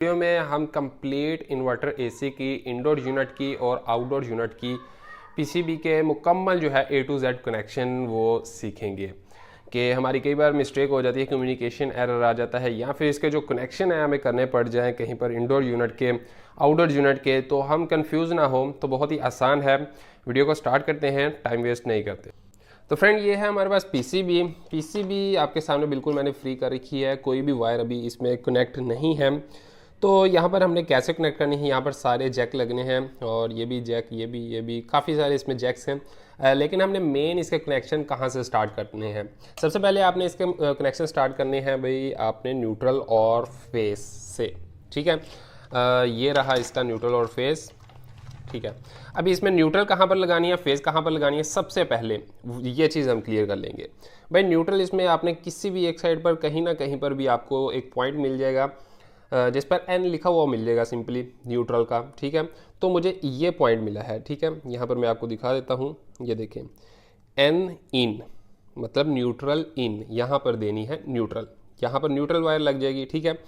Video में हम complete inverter AC की इंडोर यूनिट की और आउटडोर यूनिट की पीसीबी के मुकम्मल जो है A to Z कनेक्शन वो सीखेंगे कि हमारी कई बार मिस्टेक हो जाती है, कम्युनिकेशन एरर आ जाता है या फिर इसके जो कनेक्शन है हमें करने पड़ जाएं कहीं पर इंडोर यूनिट के आउटडोर यूनिट के, तो हम कंफ्यूज ना हो। तो बहुत ही आसान है। वीडियो को स्टार्ट करते हैं, टाइम वेस्ट नहीं करते। तो फ्रेंड ये है हमारे पास पीसीबी आपके सामने बिल्कुल मैंने फ्री कर रखी है, कोई भी वायर अभी इसमें कनेक्ट नहीं है। तो यहाँ पर हमने कैसे कनेक्ट करनी है, यहाँ पर सारे जैक लगने हैं और ये भी जैक, ये भी काफ़ी सारे इसमें जैक्स हैं। लेकिन हमने मेन इसके कनेक्शन कहाँ से स्टार्ट करने हैं। सबसे पहले आपने इसके कनेक्शन स्टार्ट करने हैं भाई आपने न्यूट्रल और फेस से, ठीक है। ये रहा इसका न्यूट्रल और फेस, ठीक है। अभी इसमें न्यूट्रल कहाँ पर लगानी है, फेस कहाँ पर लगानी है, सबसे पहले ये चीज़ हम क्लियर कर लेंगे। भाई न्यूट्रल इसमें आपने किसी भी एक साइड पर कहीं ना कहीं पर भी आपको एक पॉइंट मिल जाएगा जिस पर एन लिखा हुआ मिल जाएगा सिंपली न्यूट्रल का, ठीक है। तो मुझे ये पॉइंट मिला है, ठीक है। यहाँ पर मैं आपको दिखा देता हूँ, ये देखें एन इन मतलब न्यूट्रल इन, यहाँ पर देनी है न्यूट्रल, यहाँ पर न्यूट्रल वायर लग जाएगी, ठीक है।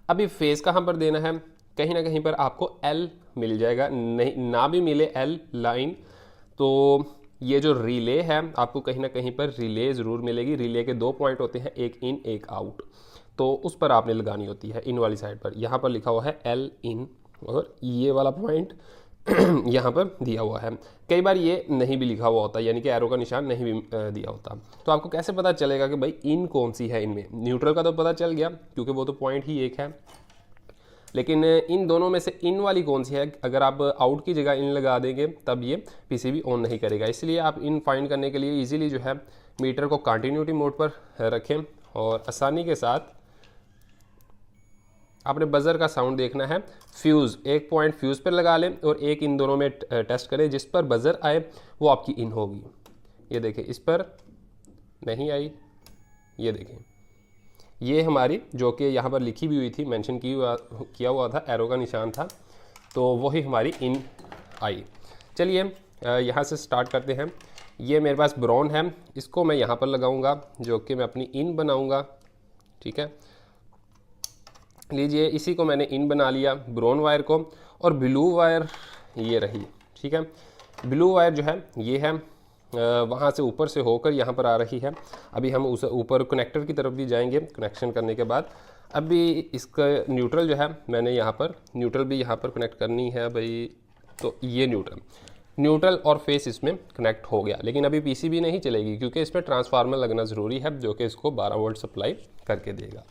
अभी फेस कहाँ पर देना है, कहीं ना कहीं पर आपको एल मिल जाएगा, नहीं ना भी मिले एल लाइन तो ये जो रिले है आपको कहीं ना कहीं पर रिले ज़रूर मिलेगी। रिले के दो पॉइंट होते हैं, एक इन एक आउट, तो उस पर आपने लगानी होती है इन वाली साइड पर। यहाँ पर लिखा हुआ है एल इन और ये वाला पॉइंट यहाँ पर दिया हुआ है। कई बार ये नहीं भी लिखा हुआ होता, यानी कि एरो का निशान नहीं भी दिया होता। तो आपको कैसे पता चलेगा कि भाई इन कौन सी है इनमें। न्यूट्रल का तो पता चल गया क्योंकि वो तो पॉइंट ही एक है, लेकिन इन दोनों में से इन वाली कौन सी है। अगर आप आउट की जगह इन लगा देंगे तब ये पीसीबी ऑन नहीं करेगा। इसलिए आप इन फाइंड करने के लिए इजीली जो है मीटर को कंटिन्यूटी मोड पर रखें और आसानी के साथ आपने बज़र का साउंड देखना है। फ्यूज़, एक पॉइंट फ्यूज़ पर लगा लें और एक इन दोनों में टेस्ट करें। जिस पर बज़र आए वो आपकी इन होगी। ये देखें इस पर नहीं आई, ये देखें ये हमारी जो कि यहाँ पर लिखी भी हुई थी, मेंशन किया हुआ था, एरो का निशान था, तो वही हमारी इन आई। चलिए यहाँ से स्टार्ट करते हैं। ये मेरे पास ब्राउन है, इसको मैं यहाँ पर लगाऊंगा जो कि मैं अपनी इन बनाऊंगा, ठीक है। लीजिए इसी को मैंने इन बना लिया ब्राउन वायर को, और ब्लू वायर ये रही, ठीक है। ब्लू वायर जो है ये है वहाँ से ऊपर से होकर यहाँ पर आ रही है। अभी हम उस ऊपर कनेक्टर की तरफ भी जाएंगे कनेक्शन करने के बाद। अभी इसका न्यूट्रल जो है मैंने यहाँ पर न्यूट्रल भी यहाँ पर कनेक्ट करनी है भाई। तो ये न्यूट्रल और फेस इसमें कनेक्ट हो गया, लेकिन अभी पीसीबी नहीं चलेगी क्योंकि इसमें ट्रांसफार्मर लगना ज़रूरी है जो कि इसको 12 वोल्ट सप्लाई करके देगा।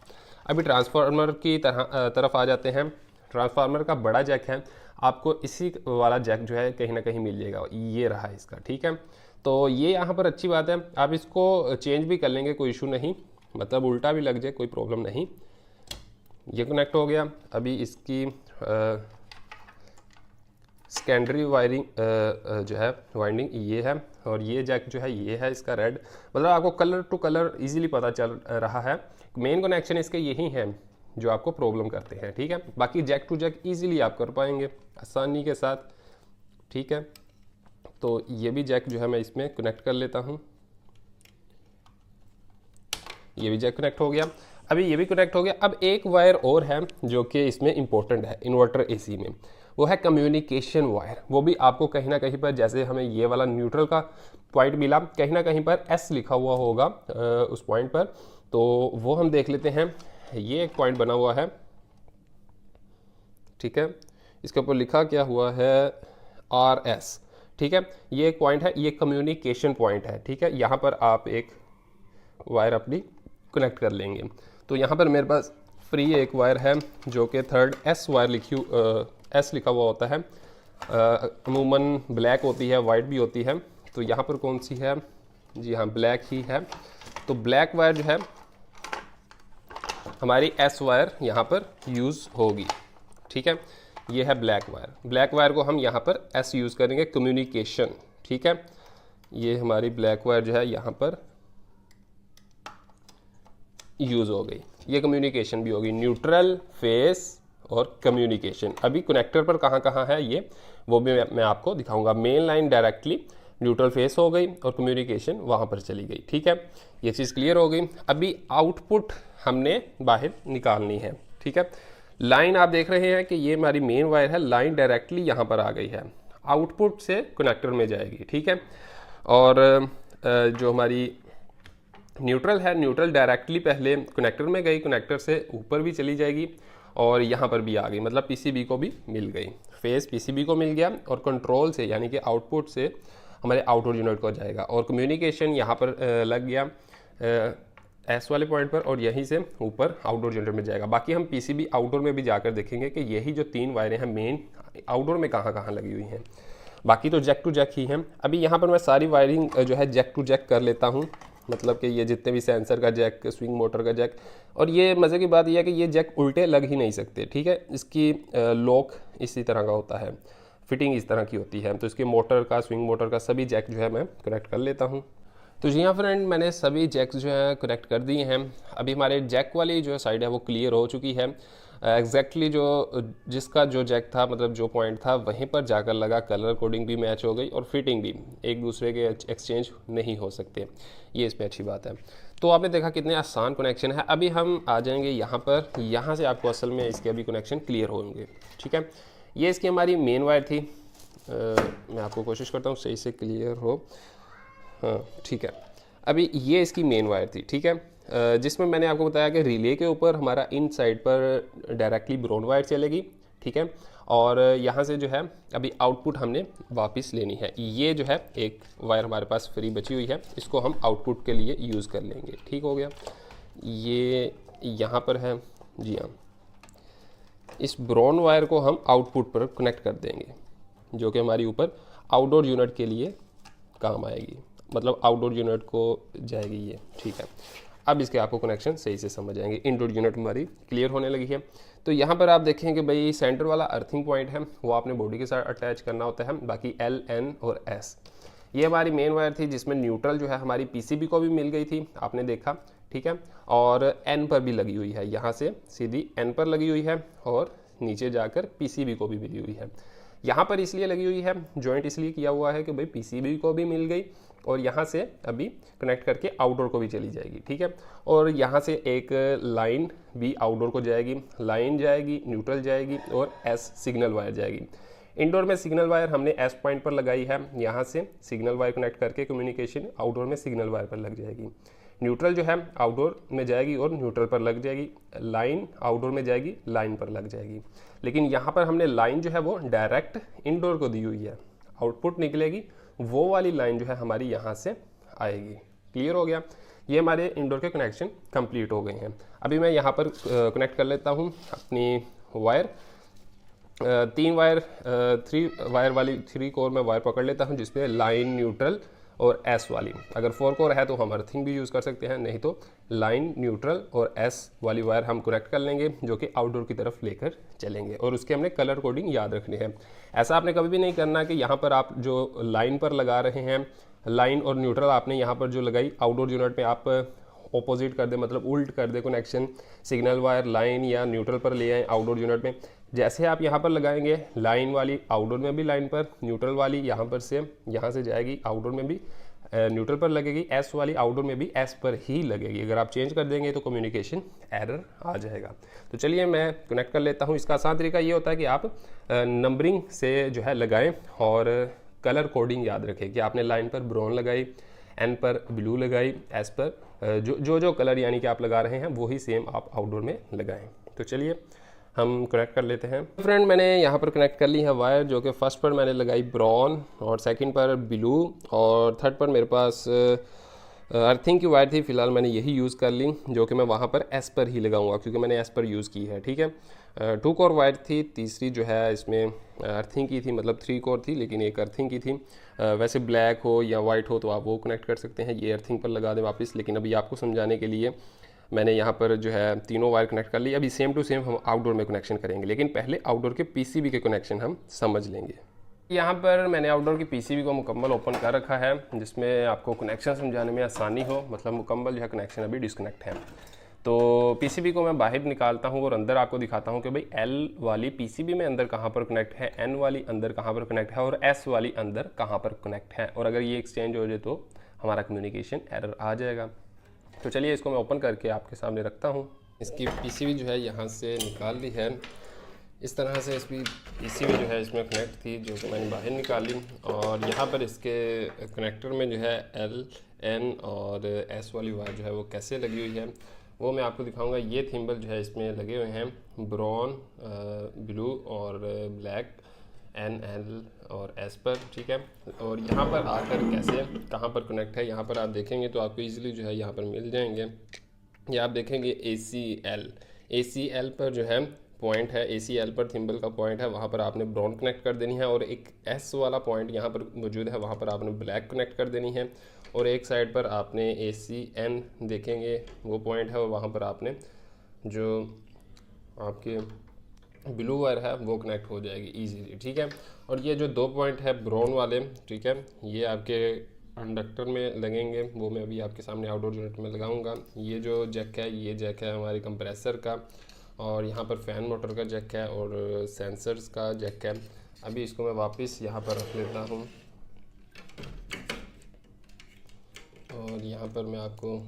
अभी ट्रांसफार्मर की तरफ आ जाते हैं। ट्रांसफार्मर का बड़ा जैक है, आपको इसी वाला जैक जो है कहीं ना कहीं मिल जाएगा, ये रहा इसका, ठीक है। तो ये यहाँ पर अच्छी बात है, आप इसको चेंज भी कर लेंगे, कोई इशू नहीं, मतलब उल्टा भी लग जाए कोई प्रॉब्लम नहीं। ये कनेक्ट हो गया। अभी इसकी सेकेंडरी वायरिंग जो है वाइंडिंग ये है, और ये जैक जो है ये है इसका रेड, मतलब आपको कलर टू कलर इजीली पता चल रहा है। मेन कनेक्शन इसके यही हैं जो आपको प्रॉब्लम करते हैं, ठीक है। बाकी जैक टू जैक इजीली आप कर पाएंगे आसानी के साथ, ठीक है। तो ये भी जैक जो है मैं इसमें कनेक्ट कर लेता हूँ। ये भी जैक कनेक्ट हो गया। अभी ये भी कनेक्ट हो गया। अब एक वायर और है जो कि इसमें इंपॉर्टेंट है इन्वर्टर एसी में, वो है कम्युनिकेशन वायर। वो भी आपको कहीं ना कहीं पर, जैसे हमें ये वाला न्यूट्रल का पॉइंट मिला, कहीं ना कहीं पर एस लिखा हुआ होगा उस पॉइंट पर, तो वो हम देख लेते हैं। ये एक पॉइंट बना हुआ है, ठीक है। इसके ऊपर लिखा क्या हुआ है RS, ठीक है। ये एक पॉइंट है, ये कम्युनिकेशन पॉइंट है, ठीक है। यहाँ पर आप एक वायर अपनी कनेक्ट कर लेंगे। तो यहाँ पर मेरे पास फ्री एक वायर है जो कि थर्ड एस वायर एस लिखा हुआ होता है। अमूमन ब्लैक होती है, वाइट भी होती है। तो यहाँ पर कौन सी है, जी हाँ ब्लैक ही है। तो ब्लैक वायर जो है हमारी एस वायर यहाँ पर यूज़ होगी, ठीक है। ये है ब्लैक वायर। ब्लैक वायर को हम यहाँ पर एस यूज़ करेंगे, कम्युनिकेशन, ठीक है। ये हमारी ब्लैक वायर जो है यहाँ पर यूज़ हो गई। ये कम्युनिकेशन भी होगी, न्यूट्रल, फेस और कम्युनिकेशन। अभी कनेक्टर पर कहाँ कहाँ है ये वो भी मैं आपको दिखाऊंगा। Main line directly neutral face हो गई और कम्युनिकेशन वहाँ पर चली गई, ठीक है। ये चीज़ क्लियर हो गई। अभी आउटपुट हमने बाहर निकालनी है, ठीक है। लाइन आप देख रहे हैं कि ये हमारी मेन वायर है, लाइन डायरेक्टली यहाँ पर आ गई है, आउटपुट से कनेक्टर में जाएगी, ठीक है। और जो हमारी न्यूट्रल है, न्यूट्रल डायरेक्टली पहले कनेक्टर में गई, कनेक्टर से ऊपर भी चली जाएगी और यहाँ पर भी आ गई, मतलब पीसीबी को भी मिल गई, फेस पीसीबी को मिल गया और कंट्रोल से यानी कि आउटपुट से हमारे आउटडोर यूनिट को जाएगा और कम्युनिकेशन यहाँ पर लग गया एस वाले पॉइंट पर और यहीं से ऊपर आउटडोर यूनिट में जाएगा। बाकी हम पीसीबी आउटडोर में भी जाकर देखेंगे कि यही जो 3 वायरें हैं मेन आउटडोर में कहाँ कहाँ लगी हुई हैं, बाकी तो जैक टू जैक ही हैं। अभी यहाँ पर मैं सारी वायरिंग जो है जैक टू जैक कर लेता हूँ, मतलब कि ये जितने भी सेंसर का जैक, स्विंग मोटर का जैक, और ये मज़े की बात यह है कि ये जैक उल्टे लग ही नहीं सकते, ठीक है। इसकी लॉक इसी तरह का होता है, फिटिंग इस तरह की होती है, तो इसके मोटर का, स्विंग मोटर का सभी जैक जो है मैं कनेक्ट कर लेता हूँ। तो जी हाँ फ्रेंड, मैंने सभी जैक्स जो है कनेक्ट कर दिए हैं। अभी हमारे जैक वाली जो साइड है वो क्लियर हो चुकी है। एग्जैक्टली जो जिसका जो जैक था, मतलब जो पॉइंट था वहीं पर जाकर लगा, कलर कोडिंग भी मैच हो गई और फिटिंग भी, एक दूसरे के एक्सचेंज नहीं हो सकते, ये इसमें अच्छी बात है। तो आपने देखा कितने आसान कनेक्शन है। अभी हम आ जाएंगे यहाँ पर, यहाँ से आपको असल में इसके अभी कनेक्शन क्लियर होंगे, ठीक है। ये इसकी हमारी मेन वायर थी, मैं आपको कोशिश करता हूँ सही से क्लियर हो, हाँ ठीक है। अभी ये इसकी मेन वायर थी, ठीक है, जिसमें मैंने आपको बताया कि रिले के ऊपर हमारा इन साइड पर डायरेक्टली ब्राउन वायर चलेगी, ठीक है। और यहाँ से जो है अभी आउटपुट हमने वापस लेनी है। ये जो है एक वायर हमारे पास फ्री बची हुई है, इसको हम आउटपुट के लिए यूज़ कर लेंगे, ठीक हो गया। ये यहाँ पर है, जी हाँ, इस ब्राउन वायर को हम आउटपुट पर कनेक्ट कर देंगे, जो कि हमारी ऊपर आउटडोर यूनिट के लिए काम आएगी, मतलब आउटडोर यूनिट को जाएगी ये, ठीक है। अब इसके आपको कनेक्शन सही से समझ आएंगे। इनडोर यूनिट हमारी क्लियर होने लगी है। तो यहाँ पर आप देखें कि भाई सेंटर वाला अर्थिंग पॉइंट है वो आपने बॉडी के साथ अटैच करना होता है। बाकी एल, एन और एस, ये हमारी मेन वायर थी जिसमें न्यूट्रल जो है हमारी पीसीबी को भी मिल गई थी, आपने देखा, ठीक है। और एन पर भी लगी हुई है, यहाँ से सीधी एन पर लगी हुई है और नीचे जाकर पीसीबी को भी मिली हुई है। यहाँ पर इसलिए लगी हुई है, जॉइंट इसलिए किया हुआ है कि भाई पीसीबी को भी मिल गई और यहाँ से अभी कनेक्ट करके आउटडोर को भी चली जाएगी, ठीक है। और यहाँ से एक लाइन भी आउटडोर को जाएगी, लाइन जाएगी, न्यूट्रल जाएगी और एस सिग्नल वायर जाएगी। इंडोर में सिग्नल वायर हमने एस पॉइंट पर लगाई है, यहाँ से सिग्नल वायर कनेक्ट करके कम्युनिकेशन आउटडोर में सिग्नल वायर पर लग जाएगी। न्यूट्रल जो है आउटडोर में जाएगी और न्यूट्रल पर लग जाएगी, लाइन आउटडोर में जाएगी, लाइन पर लग जाएगी। लेकिन यहाँ पर हमने लाइन जो है वो डायरेक्ट इंडोर को दी हुई है, आउटपुट निकलेगी वो वाली लाइन जो है हमारी यहाँ से आएगी। क्लियर हो गया, ये हमारे इंडोर के कनेक्शन कंप्लीट हो गए हैं। अभी मैं यहाँ पर कनेक्ट कर लेता हूँ अपनी वायर, 3 वायर, 3 वायर वाली 3 कोर में वायर पकड़ लेता हूँ जिसमें लाइन, न्यूट्रल और एस वाली। अगर 4 कोर है तो हम अर्थिंग भी यूज़ कर सकते हैं, नहीं तो लाइन, न्यूट्रल और एस वाली वायर हम कनेक्ट कर लेंगे जो कि आउटडोर की तरफ लेकर चलेंगे। और उसके हमने कलर कोडिंग याद रखनी है। ऐसा आपने कभी भी नहीं करना कि यहाँ पर आप जो लाइन पर लगा रहे हैं, लाइन और न्यूट्रल आपने यहाँ पर जो लगाई आउटडोर यूनिट में आप ऑपोजिट कर दे, मतलब उल्ट कर दे कनेक्शन, सिग्नल वायर लाइन या न्यूट्रल पर ले आए आउटडोर यूनिट में। जैसे आप यहाँ पर लगाएंगे लाइन वाली आउटडोर में भी लाइन पर, न्यूट्रल वाली यहाँ पर से, यहाँ से जाएगी आउटडोर में भी न्यूट्रल पर लगेगी, एस वाली आउटडोर में भी एस पर ही लगेगी। अगर आप चेंज कर देंगे तो कम्युनिकेशन एरर आ जाएगा। तो चलिए मैं कनेक्ट कर लेता हूँ। इसका आसान तरीका ये होता है कि आप नंबरिंग से जो है लगाएं और कलर कोडिंग याद रखें कि आपने लाइन पर ब्राउन लगाई, एन पर ब्लू लगाई, एस पर जो कलर यानी कि आप लगा रहे हैं वही सेम आप आउटडोर में लगाएं। तो चलिए हम कनेक्ट कर लेते हैं। फ्रेंड मैंने यहाँ पर कनेक्ट कर ली है वायर, जो कि फर्स्ट पर मैंने लगाई ब्राउन और सेकंड पर ब्लू और थर्ड पर मेरे पास अर्थिंग की वायर थी। फिलहाल मैंने यही यूज़ कर ली, जो कि मैं वहाँ पर एस पर ही लगाऊंगा क्योंकि मैंने एस पर यूज़ की है, ठीक है। 2 कोर वायर थी, तीसरी जो है इसमें अर्थिंग की थी, मतलब 3 कोर थी लेकिन एक अर्थिंग की थी। वैसे ब्लैक हो या वाइट हो तो आप वो कनेक्ट कर सकते हैं, ये अर्थिंग पर लगा दें वापस। लेकिन अभी आपको समझाने के लिए मैंने यहाँ पर जो है तीनों वायर कनेक्ट कर ली। अभी सेम टू सेम हम आउटडोर में कनेक्शन करेंगे, लेकिन पहले आउटडोर के पीसीबी के कनेक्शन हम समझ लेंगे। यहाँ पर मैंने आउटडोर की पीसीबी को मुकम्मल ओपन कर रखा है, जिसमें आपको कनेक्शन समझाने में आसानी हो, मतलब मुकम्मल जो है कनेक्शन अभी डिस्कनेक्ट है। तो पीसीबी को मैं बाहर निकालता हूँ और अंदर आपको दिखाता हूँ कि भाई एल वाली पीसीबी में अंदर कहाँ पर कनेक्ट है, एन वाली अंदर कहाँ पर कनेक्ट है और एस वाली अंदर कहाँ पर कनेक्ट है। और अगर ये एक्सचेंज हो जाए तो हमारा कम्युनिकेशन एरर आ जाएगा। तो चलिए इसको मैं ओपन करके आपके सामने रखता हूँ। इसकी पीसीबी जो है यहाँ से निकाल ली है। इस तरह से इसकी पीसीबी जो है इसमें कनेक्ट थी, जो कि मैंने बाहर निकाली। और यहाँ पर इसके कनेक्टर में जो है एल, एन और एस वाली वायर जो है वो कैसे लगी हुई है वो मैं आपको दिखाऊंगा। ये थिम्बल जो है इसमें लगे हुए हैं ब्राउन, ब्लू और ब्लैक, एन, एल और एस पर, ठीक है। और यहाँ पर आकर कैसे कहाँ पर कनेक्ट है यहाँ पर आप देखेंगे तो आपको ईजिली जो है यहाँ पर मिल जाएंगे। ये आप देखेंगे ACL पर जो है पॉइंट है, ACL पर थिम्बल का पॉइंट है, वहाँ पर आपने ब्राउन कनेक्ट कर देनी है। और एक एस वाला पॉइंट यहाँ पर मौजूद है, वहाँ पर आपने ब्लैक कनेक्ट कर देनी है। और एक साइड पर आपने ACN देखेंगे वो पॉइंट है, और वहाँ पर आपने जो आपके ब्लू वायर है वो कनेक्ट हो जाएगी इजीली, ठीक है। और ये जो 2 पॉइंट है ब्राउन वाले, ठीक है, ये आपके इंडक्टर में लगेंगे, वो मैं अभी आपके सामने आउटडोर यूनिट में लगाऊंगा। ये जो जैक है, ये जैक है हमारे कंप्रेसर का, और यहाँ पर फ़ैन मोटर का जैक है और सेंसर्स का जैक है। अभी इसको मैं वापस यहाँ पर रख लेता हूँ, और यहाँ पर मैं आपको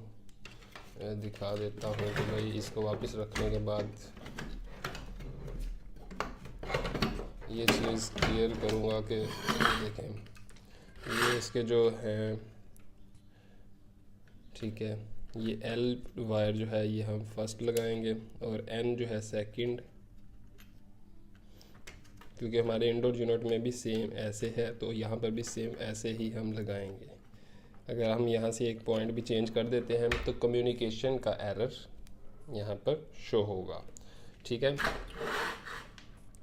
दिखा देता हूँ कि भाई इसको वापस रखने के बाद ये चीज़ क्लियर करूँगा कि देखें ये इसके जो है, ठीक है, ये एल वायर जो है ये हम फर्स्ट लगाएंगे और एन जो है सेकंड, क्योंकि हमारे इंडोर यूनिट में भी सेम ऐसे है तो यहाँ पर भी सेम ऐसे ही हम लगाएंगे। अगर हम यहाँ से एक पॉइंट भी चेंज कर देते हैं तो कम्युनिकेशन का एरर यहाँ पर शो होगा, ठीक है।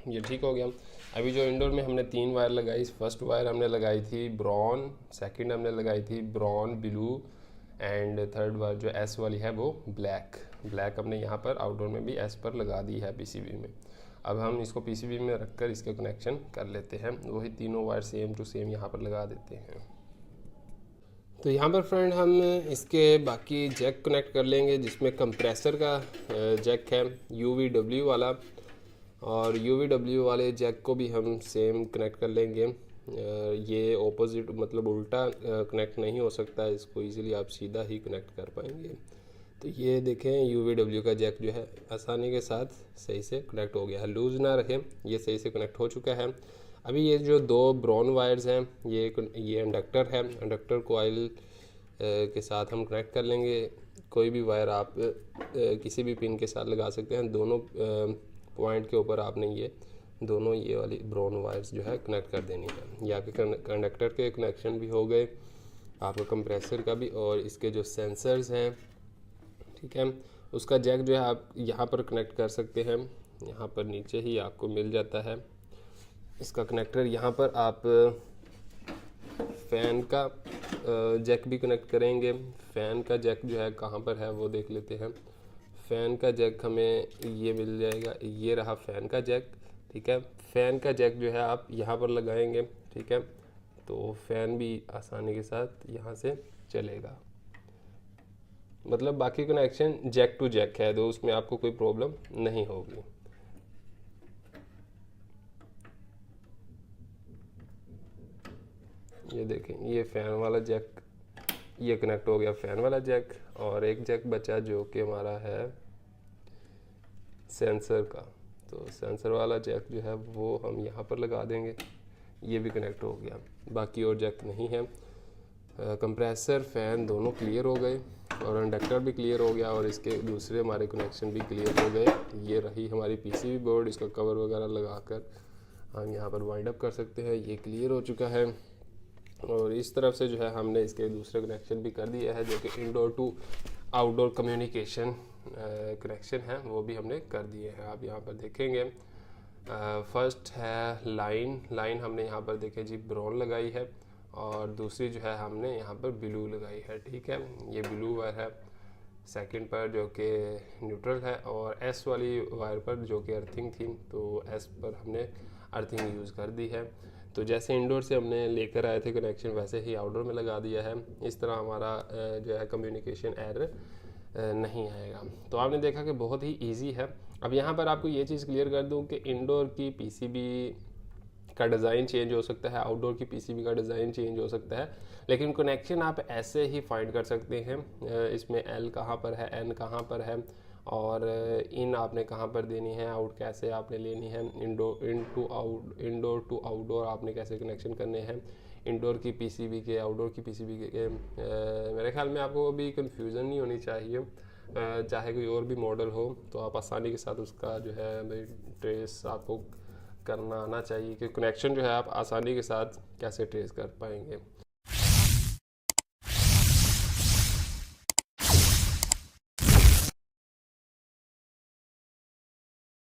ये ठीक हो गया। अभी जो इंडोर में हमने 3 वायर लगाई, फर्स्ट वायर हमने लगाई थी ब्राउन, सेकंड हमने लगाई थी brown blue, and third wire जो एस वाली है वो ब्लैक हमने यहाँ पर आउटडोर में भी एस पर लगा दी है पीसीबी में। अब हम इसको पीसीबी में रखकर इसके कनेक्शन कर लेते हैं, वही तीनों वायर सेम टू सेम यहाँ पर लगा देते हैं। तो यहाँ पर फ्रेंड हम इसके बाकी जैक कनेक्ट कर लेंगे, जिसमें कंप्रेसर का जैक है UVW वाला, और UVW वाले जैक को भी हम सेम कनेक्ट कर लेंगे। ये ऑपोजिट मतलब उल्टा कनेक्ट नहीं हो सकता, इसको इजीली आप सीधा ही कनेक्ट कर पाएंगे। तो ये देखें UVW का जैक जो है आसानी के साथ सही से कनेक्ट हो गया है, लूज़ ना रखें, ये सही से कनेक्ट हो चुका है। अभी ये जो 2 ब्राउन वायर्स हैं ये इंडक्टर है, इंडक्टर कोयल के साथ हम कनेक्ट कर लेंगे। कोई भी वायर आप किसी भी पिन के साथ लगा सकते हैं, दोनों पॉइंट के ऊपर आपने ये दोनों ये वाली ब्राउन वायर्स जो है कनेक्ट कर देनी है। ये आपके कंडक्टर के कनेक्शन भी हो गए, आपका कंप्रेसर का भी, और इसके जो सेंसर्स हैं, ठीक है, उसका जैक जो है आप यहाँ पर कनेक्ट कर सकते हैं, यहाँ पर नीचे ही आपको मिल जाता है इसका कनेक्टर। यहाँ पर आप फ़ैन का जैक भी कनेक्ट करेंगे। फ़ैन का जैक जो है कहाँ पर है वो देख लेते हैं। फ़ैन का जैक हमें ये मिल जाएगा, ये रहा फ़ैन का जैक, ठीक है। फ़ैन का जैक जो है आप यहाँ पर लगाएंगे, ठीक है, तो फ़ैन भी आसानी के साथ यहाँ से चलेगा। मतलब बाकी कनेक्शन जैक टू जैक है, तो उसमें आपको कोई प्रॉब्लम नहीं होगी। ये देखें ये फ़ैन वाला जैक ये कनेक्ट हो गया, फ़ैन वाला जैक, और एक जैक बचा जो कि हमारा है सेंसर का। तो सेंसर वाला जैक जो है वो हम यहाँ पर लगा देंगे, ये भी कनेक्ट हो गया, बाकी और जैक नहीं है। कंप्रेसर फ़ैन दोनों क्लियर हो गए और इंडक्टर भी क्लियर हो गया, और इसके दूसरे हमारे कनेक्शन भी क्लियर हो गए। ये रही हमारी पीसीबी बोर्ड, इसका कवर वगैरह लगाकर हम यहाँ पर वाइंड अप कर सकते हैं। ये क्लियर हो चुका है, और इस तरफ से जो है हमने इसके दूसरे कनेक्शन भी कर दिया है, जो कि indoor to outdoor communication connection है, वो भी हमने कर दिए हैं। आप यहाँ पर देखेंगे फर्स्ट है लाइन हमने यहाँ पर देखे जी ब्राउन लगाई है, और दूसरी जो है हमने यहाँ पर ब्लू लगाई है, ठीक है। ये ब्लू वायर है सेकंड पर जो कि न्यूट्रल है, और एस वाली वायर पर जो कि अर्थिंग थी, तो एस पर हमने अर्थिंग यूज़ कर दी है। तो जैसे इंडोर से हमने लेकर आए थे कनेक्शन, वैसे ही आउटडोर में लगा दिया है। इस तरह हमारा जो है कम्युनिकेशन एरर नहीं आएगा। तो आपने देखा कि बहुत ही इजी है। अब यहाँ पर आपको ये चीज़ क्लियर कर दूँ कि इंडोर की पीसीबी का डिज़ाइन चेंज हो सकता है, आउटडोर की पीसीबी का डिज़ाइन चेंज हो सकता है, लेकिन कनेक्शन आप ऐसे ही फाइंड कर सकते हैं। इसमें एल कहाँ पर है, एन कहाँ पर है, और इन आपने कहाँ पर देनी है, आउट कैसे आपने लेनी है, इंडोर टू आउटडोर आपने कैसे कनेक्शन करने हैं, इंडोर की पीसीबी के, आउटडोर की पीसीबी के। मेरे ख्याल में आपको अभी कंफ्यूजन नहीं होनी चाहिए। चाहे कोई और भी मॉडल हो तो आप आसानी के साथ उसका जो है भाई ट्रेस आपको करना आना चाहिए कि कनेक्शन जो है आप आसानी के साथ कैसे ट्रेस कर पाएंगे।